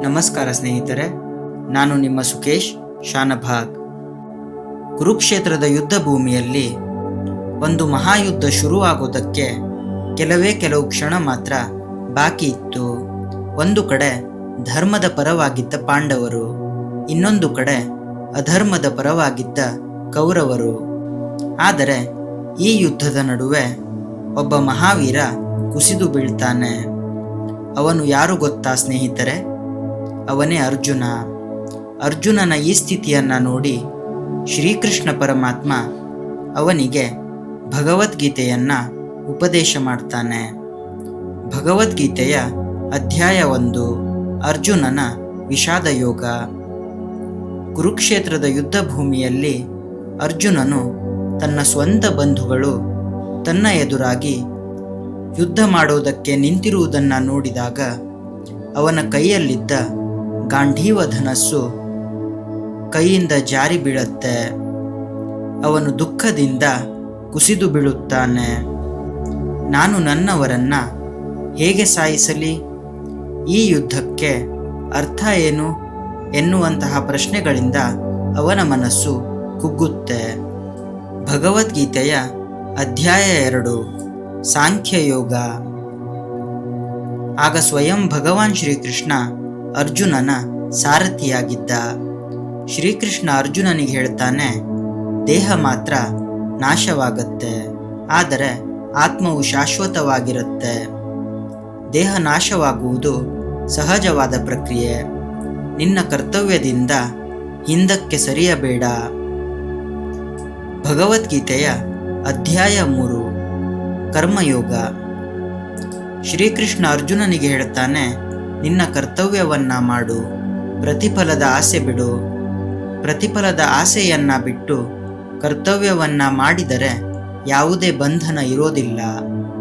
ನಮಸ್ಕಾರ ಸ್ನೇಹಿತರೆ, ನಾನು ನಿಮ್ಮ ಸುಕೇಶ್ ಶಾನಭಾಗ್. ಕುರುಕ್ಷೇತ್ರದ ಯುದ್ಧ ಭೂಮಿಯಲ್ಲಿ ಒಂದು ಮಹಾಯುದ್ಧ ಶುರುವಾಗೋದಕ್ಕೆ ಕೆಲವು ಕ್ಷಣ ಮಾತ್ರ ಬಾಕಿ ಇತ್ತು. ಒಂದು ಕಡೆ ಧರ್ಮದ ಪರವಾಗಿದ್ದ ಪಾಂಡವರು, ಇನ್ನೊಂದು ಕಡೆ ಅಧರ್ಮದ ಪರವಾಗಿದ್ದ ಕೌರವರು. ಆದರೆ ಈ ಯುದ್ಧದ ನಡುವೆ ಒಬ್ಬ ಮಹಾವೀರ ಕುಸಿದು ಬೀಳ್ತಾನೆ. ಅವನು ಯಾರು ಗೊತ್ತಾ ಸ್ನೇಹಿತರೆ? ಅವನೇ ಅರ್ಜುನ. ಅರ್ಜುನನ ಈ ಸ್ಥಿತಿಯನ್ನು ನೋಡಿ ಶ್ರೀಕೃಷ್ಣ ಪರಮಾತ್ಮ ಅವನಿಗೆ ಭಗವದ್ಗೀತೆಯನ್ನು ಉಪದೇಶ ಮಾಡ್ತಾನೆ. ಭಗವದ್ಗೀತೆಯ ಅಧ್ಯಾಯ 1, ಅರ್ಜುನನ ವಿಷಾದ ಯೋಗ. ಕುರುಕ್ಷೇತ್ರದ ಯುದ್ಧ ಭೂಮಿಯಲ್ಲಿ ಅರ್ಜುನನು ತನ್ನ ಸ್ವಂತ ಬಂಧುಗಳು ತನ್ನ ಎದುರಾಗಿ ಯುದ್ಧ ಮಾಡೋದಕ್ಕೆ ನಿಂತಿರುವುದನ್ನು ನೋಡಿದಾಗ ಅವನ ಕೈಯಲ್ಲಿದ್ದ ಗಾಂಧೀವ ಧನಸ್ಸು ಕೈಯಿಂದ ಜಾರಿ ಬೀಳುತ್ತೆ. ಅವನು ದುಃಖದಿಂದ ಕುಸಿದು ಬೀಳುತ್ತಾನೆ. ನಾನು ನನ್ನವರನ್ನ ಹೇಗೆ ಸಾಯಿಸಲಿ? ಈ ಯುದ್ಧಕ್ಕೆ ಅರ್ಥ ಏನು ಎನ್ನುವಂತಹ ಪ್ರಶ್ನೆಗಳಿಂದ ಅವನ ಮನಸ್ಸು ಕುಗ್ಗುತ್ತೆ. ಭಗವದ್ಗೀತೆಯ ಅಧ್ಯಾಯ 2, ಸಾಂಖ್ಯಯೋಗ. ಆಗ ಸ್ವಯಂ ಭಗವಾನ್ ಶ್ರೀಕೃಷ್ಣ ಅರ್ಜುನನ ಸಾರಥಿಯಾಗಿದ್ದ. ಶ್ರೀಕೃಷ್ಣ ಅರ್ಜುನನಿಗೆ ಹೇಳ್ತಾನೆ, ದೇಹ ಮಾತ್ರ ನಾಶವಾಗತ್ತೆ, ಆದರೆ ಆತ್ಮವು ಶಾಶ್ವತವಾಗಿರುತ್ತೆ. ದೇಹ ನಾಶವಾಗುವುದು ಸಹಜವಾದ ಪ್ರಕ್ರಿಯೆ. ನಿನ್ನ ಕರ್ತವ್ಯದಿಂದ ಹಿಂದಕ್ಕೆ ಸರಿಯಬೇಡ. ಭಗವದ್ಗೀತೆಯ ಅಧ್ಯಾಯ 3, ಕರ್ಮಯೋಗ. ಶ್ರೀಕೃಷ್ಣ ಅರ್ಜುನನಿಗೆ ಹೇಳ್ತಾನೆ, ನಿನ್ನ ಕರ್ತವ್ಯವನ್ನ ಮಾಡು, ಪ್ರತಿಫಲದ ಆಸೆ ಬಿಡು. ಪ್ರತಿಫಲದ ಆಸೆಯನ್ನ ಬಿಟ್ಟು ಕರ್ತವ್ಯವನ್ನ ಮಾಡಿದರೆ ಯಾವುದೇ ಬಂಧನ ಇರೋದಿಲ್ಲ.